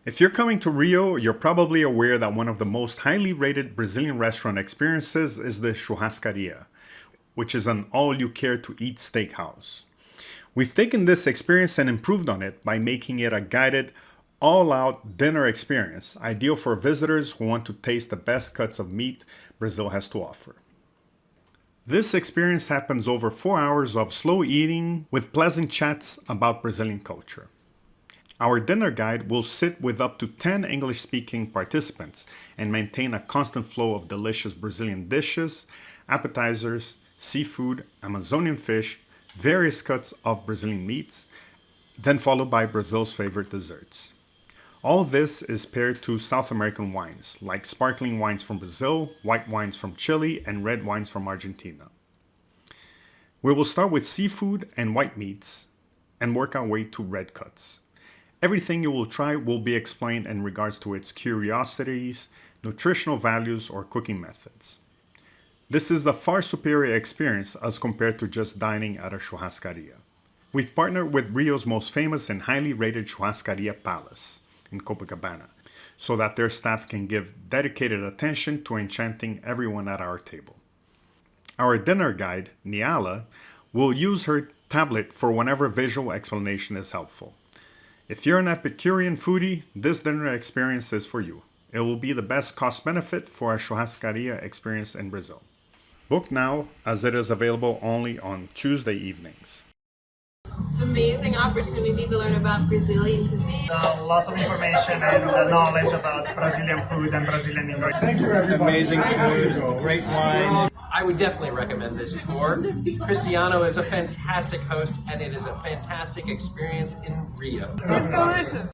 If you're coming to Rio, you're probably aware that one of the most highly rated Brazilian restaurant experiences is the Churrascaria, which is an all-you-care-to-eat steakhouse. We've taken this experience and improved on it by making it a guided, all-out dinner experience, ideal for visitors who want to taste the best cuts of meat Brazil has to offer. This experience happens over 4 hours of slow eating with pleasant chats about Brazilian culture. Our dinner guide will sit with up to 10 English-speaking participants and maintain a constant flow of delicious Brazilian dishes, appetizers, seafood, Amazonian fish, various cuts of Brazilian meats, then followed by Brazil's favorite desserts. All this is paired to South American wines, like sparkling wines from Brazil, white wines from Chile, and red wines from Argentina. We will start with seafood and white meats and work our way to red cuts. Everything you will try will be explained in regards to its curiosities, nutritional values, or cooking methods. This is a far superior experience as compared to just dining at a churrascaria. We've partnered with Rio's most famous and highly rated Churrascaria Palace in Copacabana, so that their staff can give dedicated attention to enchanting everyone at our table. Our dinner guide, Niala, will use her tablet for whenever visual explanation is helpful. If you're an Epicurean foodie, this dinner experience is for you. It will be the best cost-benefit for a churrascaria experience in Brazil. Book now, as it is available only on Tuesday evenings. It's an amazing opportunity to learn about Brazilian cuisine. Lots of information and knowledge about Brazilian food and Brazilian English. Thank you, everybody. Amazing food, great wine. I would definitely recommend this tour. Cristiano is a fantastic host, and it is a fantastic experience in Rio. It's delicious.